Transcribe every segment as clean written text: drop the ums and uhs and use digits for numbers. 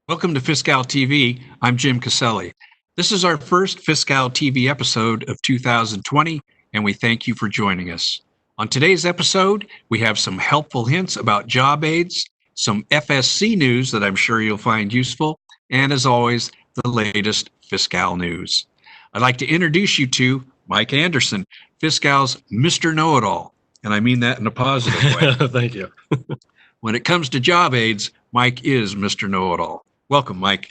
Welcome to Fiscal TV. I'm Jim Caselli. This is our first Fiscal TV episode of 2020, and we thank you for joining us. On today's episode, we have some helpful hints about job aids, some FSC news that I'm sure you'll find useful, and as always, the latest Fiscal news. I'd like to introduce you to Mike Anderson, Fiscal's Mr. Know-It-All, and I mean that in a positive way. Thank you. When it comes to job aids, Mike is Mr. Know-It-All. Welcome, Mike.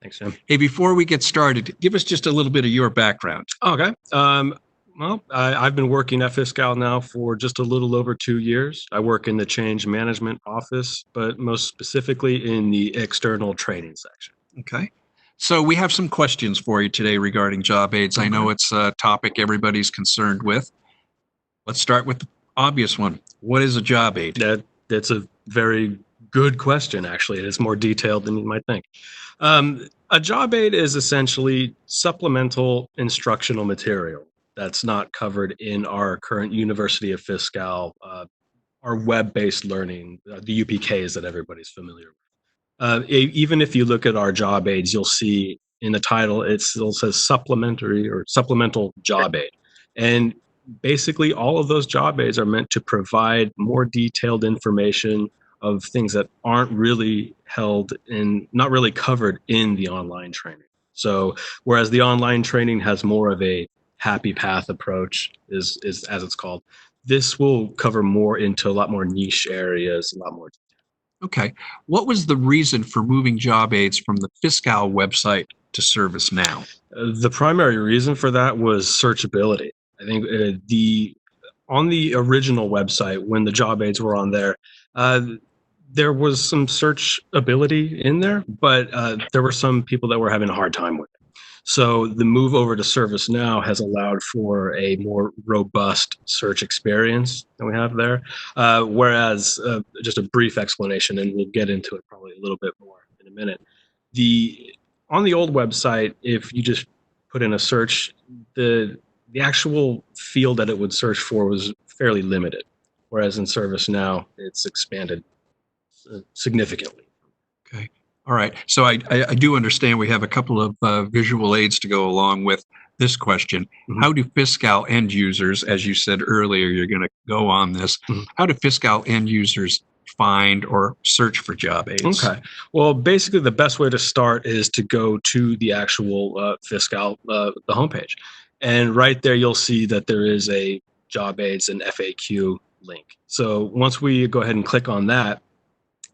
Thanks, Jim. Hey, before we get started, give us just a little bit of your background. Okay. I've been working at Fiscal now for just a little over 2 years. I work in the change management office, but most specifically in the external training section. Okay. So we have some questions for you today regarding job aids. I know it's a topic everybody's concerned with. Let's start with the obvious one. What is a job aid? That's a very good question, actually. It's more detailed than you might think. A job aid is essentially supplemental instructional material that's not covered in our current University of Fiscal, our web-based learning, the UPKs that everybody's familiar with. Even if you look at our job aids, you'll see in the title, it still says supplementary or supplemental job aid. And basically all of those job aids are meant to provide more detailed information of things that aren't really held in, not really covered in the online training. So whereas the online training has more of a happy path approach, is as it's called, this will cover more into a lot more niche areas, a lot more. Okay. What was the reason for moving job aids from the Fiscal website to ServiceNow? The primary reason for that was searchability. I think on the original website, when the job aids were on there was some searchability in there, but there were some people that were having a hard time with it. So the move over to ServiceNow has allowed for a more robust search experience that we have there. Whereas, just a brief explanation, and we'll get into it probably a little bit more in a minute. On the old website, if you just put in a search, the actual field that it would search for was fairly limited. Whereas in ServiceNow, it's expanded significantly. Okay. All right. So I do understand we have a couple of visual aids to go along with this question. Mhm. How do Fiscal end users, as you said earlier, you're going to go on this, how do Fiscal end users find or search for job aids? Okay. Well, basically, the best way to start is to go to the actual Fiscal, the homepage. And right there, you'll see that there is a job aids and FAQ link. So once we go ahead and click on that,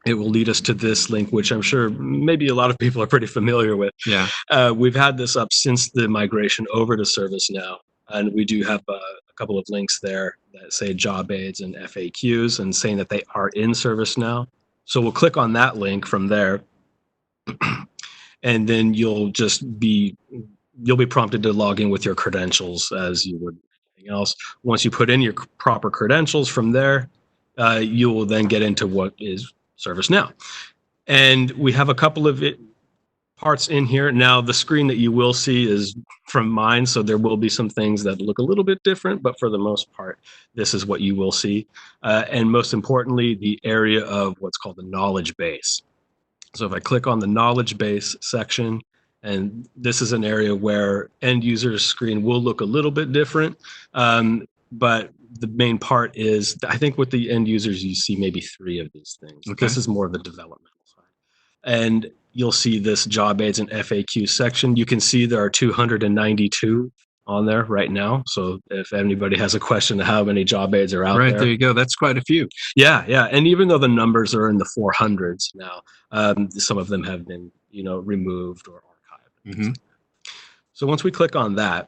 it will lead us to this link, which I'm sure maybe a lot of people are pretty familiar with. Yeah. We've had this up since the migration over to ServiceNow, and we do have a couple of links there that say job aids and FAQs and saying that they are in ServiceNow. So we'll click on that link from there, and then you'll be prompted to log in with your credentials as you would anything else. Once you put in your proper credentials from there, you will then get into what is ServiceNow. And we have a couple of parts in here. Now, the screen that you will see is from mine, so there will be some things that look a little bit different, but for the most part, this is what you will see. And most importantly, the area of what's called the knowledge base. So if I click on the knowledge base section, and this is an area where end user's screen will look a little bit different, but the main part is, I think with the end users, you see maybe 3 of these things. Okay. This is more of the developmental side. And you'll see this job aids and FAQ section. You can see there are 292 on there right now. So if anybody has a question of how many job aids are out there. Right, there you go. That's quite a few. Yeah. And even though the numbers are in the 400s now, some of them have been, removed or archived. Mm-hmm. So once we click on that,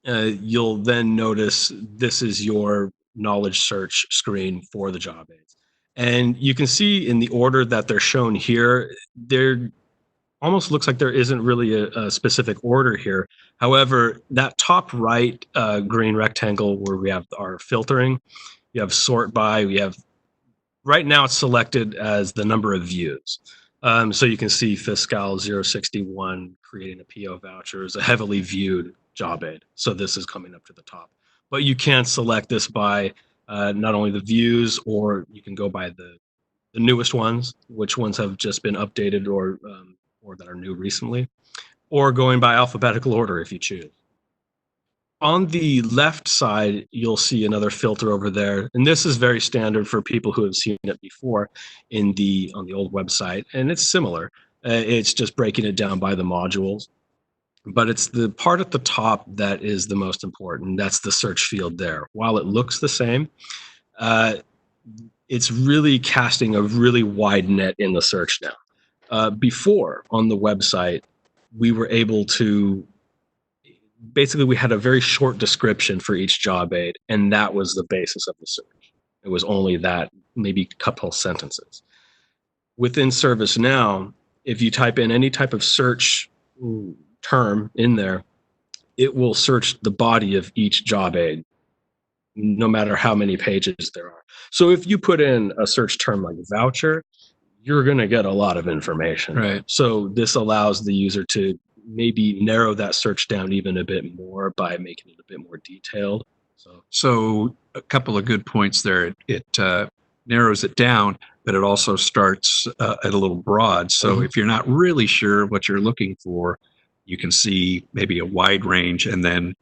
you'll then notice this is your knowledge search screen for the job aids. And you can see in the order that they're shown here, there almost looks like there isn't really a specific order here. However, that top right green rectangle where we have our filtering, you have sort by, right now it's selected as the number of views. So you can see Fiscal 061 creating a PO voucher is a heavily viewed job aid. So this is coming up to the top. But you can select this by not only the views, or you can go by the the newest ones, which ones have just been updated or that are new recently, or going by alphabetical order if you choose. On the left side, you'll see another filter over there, and this is very standard for people who have seen it before on the old website, and it's similar. It's just breaking it down by the modules, but it's the part at the top that is the most important. That's the search field there. While it looks the same, uh, it's really casting a really wide net in the search now. Before on the website, we were able to basically we had a very short description for each job aid, and that was the basis of the search. It was only that, maybe a couple sentences. Within ServiceNow, if you type in any type of search term in there, it will search the body of each job aid, no matter how many pages there are. So if you put in a search term like voucher, you're going to get a lot of information. Right. So this allows the user to maybe narrow that search down even a bit more by making it a bit more detailed. So a couple of good points there. It narrows it down, but it also starts at a little broad. So if you're not really sure what you're looking for, you can see maybe a wide range and then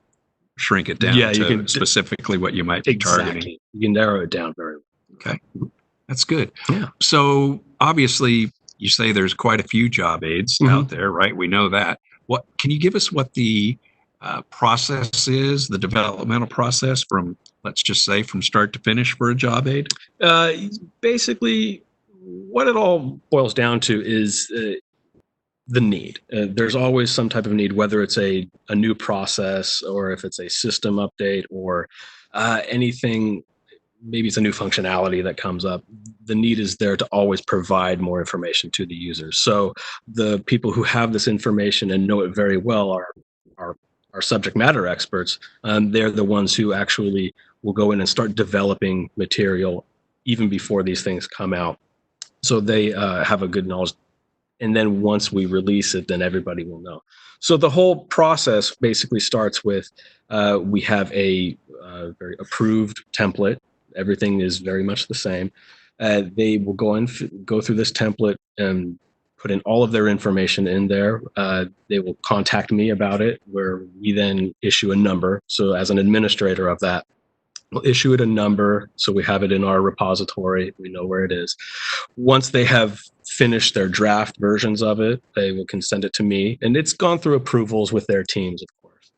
shrink it down to specifically what you might be targeting. You can narrow it down very well. Okay. That's good. Yeah. So obviously you say there's quite a few job aids out there, right? We know that. What can you give us what the process is, the developmental process from, let's just say, from start to finish for a job aid? Basically, what it all boils down to is the need. There's always some type of need, whether it's a new process or if it's a system update or anything. Maybe it's a new functionality that comes up. The need is there to always provide more information to the users. So the people who have this information and know it very well are subject matter experts. They're the ones who actually will go in and start developing material even before these things come out. So they have a good knowledge. And then once we release it, then everybody will know. So the whole process basically starts with we have a very approved template. Everything is very much the same. They will go through this template and put in all of their information in there. They will contact me about it, where we then issue a number. So as an administrator of that, we'll issue it a number. So we have it in our repository. We know where it is. Once they have finished their draft versions of it, they can send it to me. And it's gone through approvals with their teams, of course.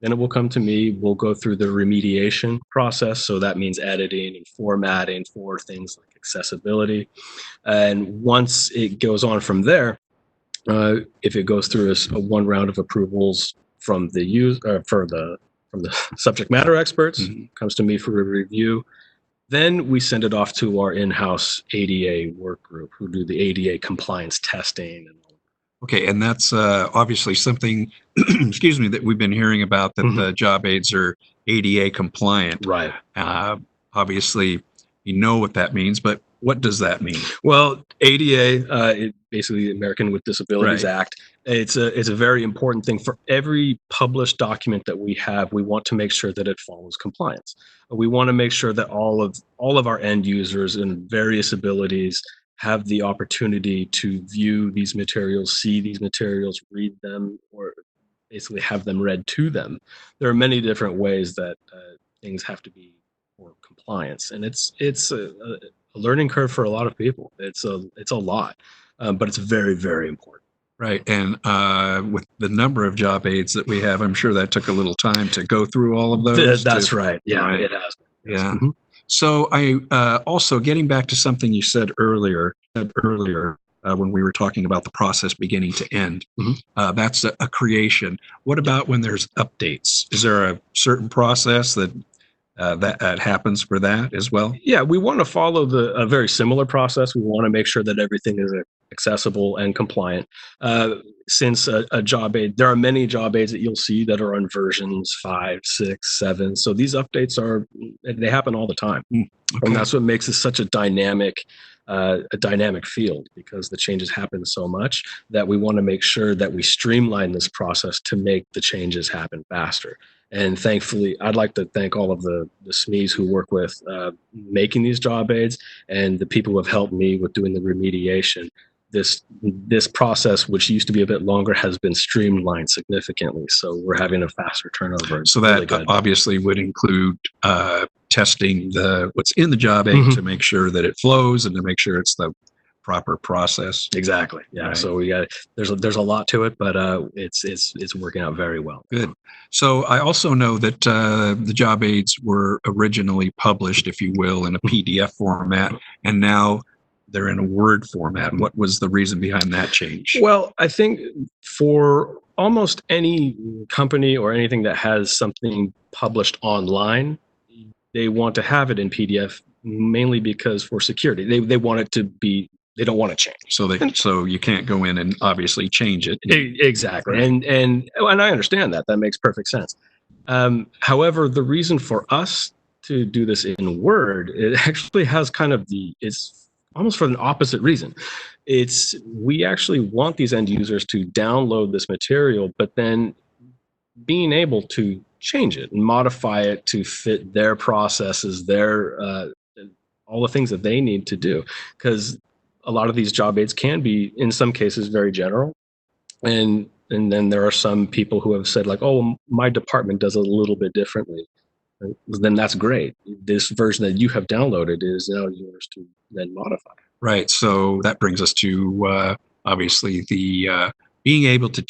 Then it will come to me. We'll go through the remediation process. So that means editing and formatting for things like accessibility. And once it goes on from there, if it goes through a one round of approvals from the from the subject matter experts, comes to me for a review. Then we send it off to our in-house ADA work group who do the ADA compliance testing and all. Okay, and that's obviously something, excuse me, that we've been hearing about, that the job aids are ADA compliant. Right. Obviously, you know what that means, but what does that mean? Well, ADA, basically the American with Disabilities Act, it's a very important thing. For every published document that we have, we want to make sure that it follows compliance. We want to make sure that all of our end users and various abilities have the opportunity to view these materials, see these materials, read them, or basically have them read to them. There are many different ways that things have to be for compliance, and it's a learning curve for a lot of people. It's a lot, but it's very, very important. Right, and with the number of job aids that we have, I'm sure that took a little time to go through all of those. That's right. Yeah, right. It has. Yeah. So I also, getting back to something you said earlier when we were talking about the process beginning to end, that's a creation. What about when there's updates? Is there a certain process that happens for that as well? Yeah, we want to follow a very similar process. We want to make sure that everything is accessible and compliant. Since a job aid, there are many job aids that you'll see that are on versions 5, 6, 7. So these updates they happen all the time. Okay. And that's what makes it such a dynamic field, because the changes happen so much that we want to make sure that we streamline this process to make the changes happen faster. And thankfully, I'd like to thank all of the SMEs who work with making these job aids and the people who have helped me with doing the remediation. This process, which used to be a bit longer, has been streamlined significantly. So we're having a faster turnover. So that obviously would include testing what's in the job aid to make sure that it flows and to make sure it's the proper process. Exactly. Yeah. Right. So there's a lot to it, but it's working out very well. Good. So I also know that the job aids were originally published, if you will, in a PDF format, and now they're in a Word format. What was the reason behind that change? Well, I think for almost any company or anything that has something published online, they want to have it in PDF, mainly because for security. They want it to be, they don't want to change. So you can't go in and obviously change it. Exactly. Right. And I understand that. That makes perfect sense. However, the reason for us to do this in Word, it actually has kind of it's almost for an opposite reason. We actually want these end users to download this material, but then being able to change it and modify it to fit their processes, all the things that they need to do. Because a lot of these job aids can be, in some cases, very general. And then there are some people who have said, like, oh, my department does it a little bit differently. Then that's great. This version that you have downloaded is now yours to then modify. Right. So that brings us to obviously the being able to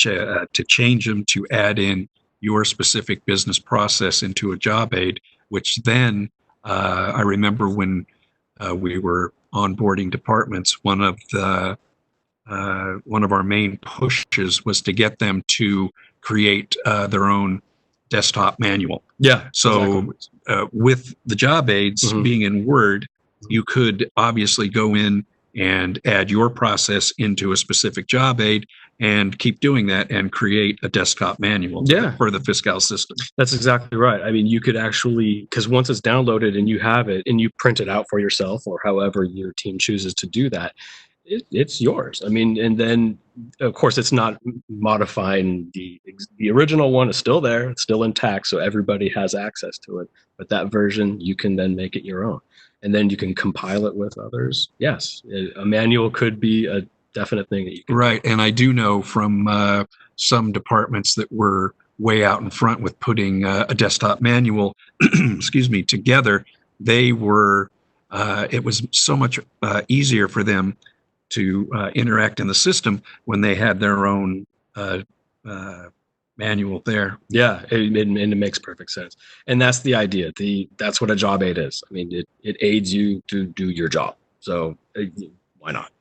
change them, to add in your specific business process into a job aid, which then I remember when we were onboarding departments, one of our main pushes was to get them to create their own desktop manual. Yeah. So with the job aids being in Word, you could obviously go in and add your process into a specific job aid and keep doing that and create a desktop manual for the Fiscal system. That's exactly right. I mean, you could actually, because once it's downloaded and you have it and you print it out for yourself or however your team chooses to do that, it's yours. I mean, and then of course it's not modifying the original one is still there. It's still intact. So everybody has access to it, but that version, you can then make it your own and then you can compile it with others. Yes. A manual could be a definite thing that you can. Right. And I do know from some departments that were way out in front with putting a desktop manual, together. They were, it was so much easier for them to interact in the system when they had their own manual there. Yeah, it makes perfect sense. And that's the idea. That's what a job aid is. I mean, it aids you to do your job. So why not?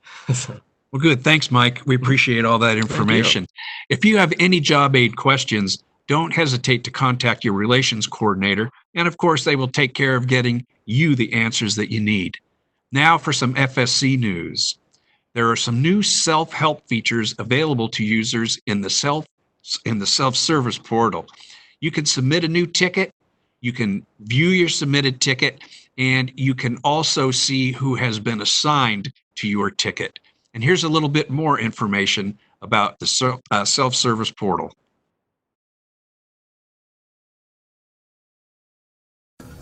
Well, good. Thanks, Mike. We appreciate all that information. If you have any job aid questions, don't hesitate to contact your relations coordinator. And of course, they will take care of getting you the answers that you need. Now for some FSC news. There are some new self-help features available to users in the self-service portal. You can submit a new ticket, you can view your submitted ticket, and you can also see who has been assigned to your ticket. And here's a little bit more information about the self-service portal.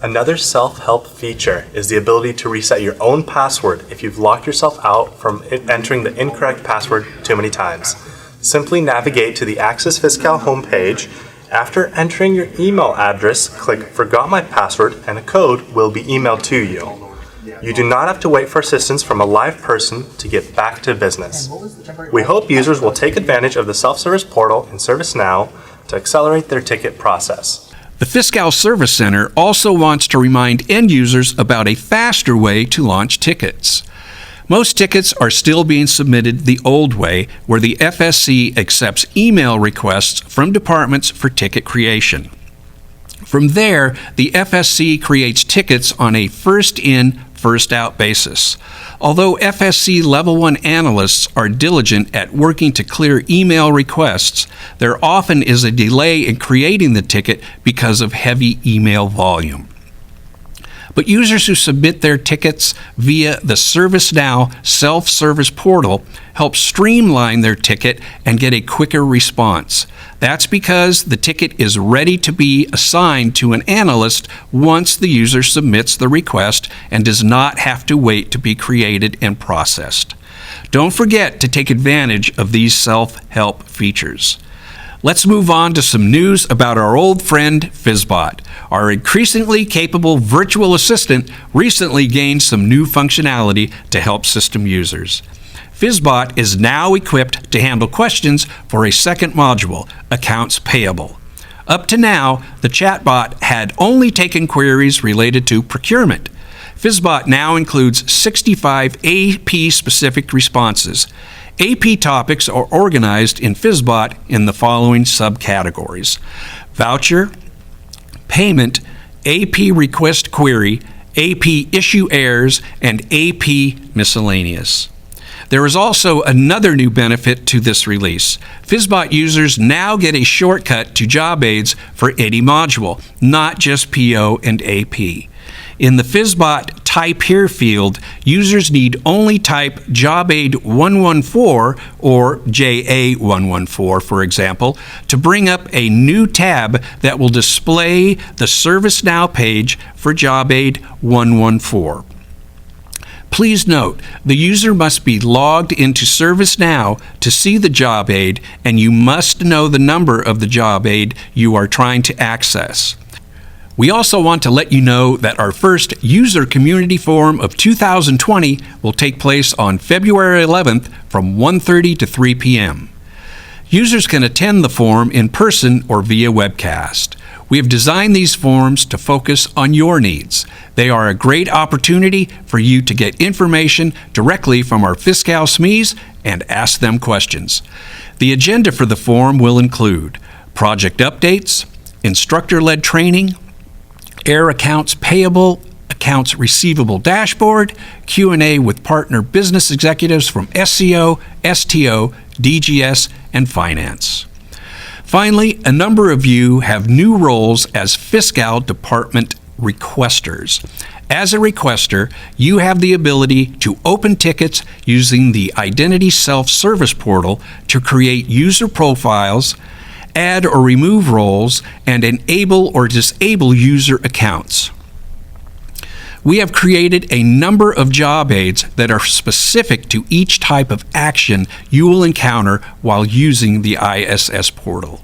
Another self-help feature is the ability to reset your own password if you've locked yourself out from entering the incorrect password too many times. Simply navigate to the Access Fiscal homepage. After entering your email address, click Forgot My Password and a code will be emailed to you. You do not have to wait for assistance from a live person to get back to business. We hope users will take advantage of the self-service portal in ServiceNow to accelerate their ticket process. The Fiscal Service Center also wants to remind end users about a faster way to launch tickets. Most tickets are still being submitted the old way, where the FSC accepts email requests from departments for ticket creation. From there, the FSC creates tickets on a first-in, first-out basis. Although FSC Level 1 analysts are diligent at working to clear email requests, there often is a delay in creating the ticket because of heavy email volume. But users who submit their tickets via the ServiceNow self-service portal help streamline their ticket and get a quicker response. That's because the ticket is ready to be assigned to an analyst once the user submits the request and does not have to wait to be created and processed. Don't forget to take advantage of these self-help features. Let's move on to some news about our old friend Fizzbot. Our increasingly capable virtual assistant recently gained some new functionality to help system users. Fizzbot is now equipped to handle questions for a second module, Accounts Payable. Up to now, the chatbot had only taken queries related to procurement. Fizzbot now includes 65 AP-specific responses. AP topics are organized in Fizzbot in the following subcategories: voucher, payment, AP request query, AP issue errors, and AP miscellaneous. There is also another new benefit to this release. Fizzbot users now get a shortcut to job aids for any module, not just PO and AP. In the Fizzbot Type Here field, users need only type Job Aid 114 or JA114, for example, to bring up a new tab that will display the ServiceNow page for Job Aid 114. Please note, the user must be logged into ServiceNow to see the job aid, and you must know the number of the job aid you are trying to access. We also want to let you know that our first User Community Forum of 2020 will take place on February 11th from 1:30 to 3 p.m. Users can attend the forum in person or via webcast. We have designed these forums to focus on your needs. They are a great opportunity for you to get information directly from our Fiscal SMEs and ask them questions. The agenda for the forum will include project updates, instructor-led training, Air Accounts Payable, Accounts Receivable Dashboard, Q&A with partner business executives from SEO, STO, DGS, and Finance. Finally, a number of you have new roles as Fiscal Department requesters. As a requester, you have the ability to open tickets using the Identity Self-Service portal to create user profiles, add or remove roles, and enable or disable user accounts. We have created a number of job aids that are specific to each type of action you will encounter while using the ISS portal.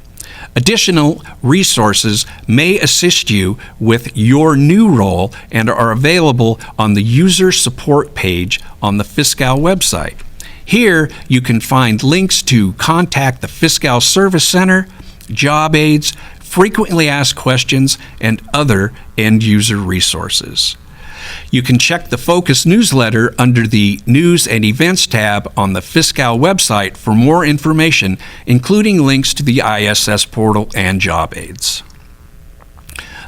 Additional resources may assist you with your new role and are available on the user support page on the Fiscal website. Here, you can find links to contact the Fiscal Service Center, job aids, frequently asked questions, and other end-user resources. You can check the Focus newsletter under the News and Events tab on the Fiscal website for more information, including links to the ISS portal and job aids.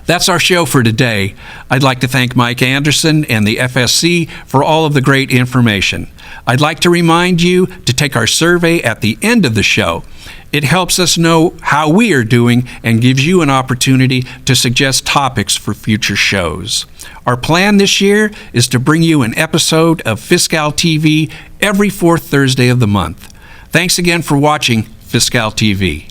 That's our show for today. I'd like to thank Mike Anderson and the FSC for all of the great information. I'd like to remind you to take our survey at the end of the show. It helps us know how we are doing and gives you an opportunity to suggest topics for future shows. Our plan this year is to bring you an episode of Fiscal TV every fourth Thursday of the month. Thanks again for watching Fiscal TV.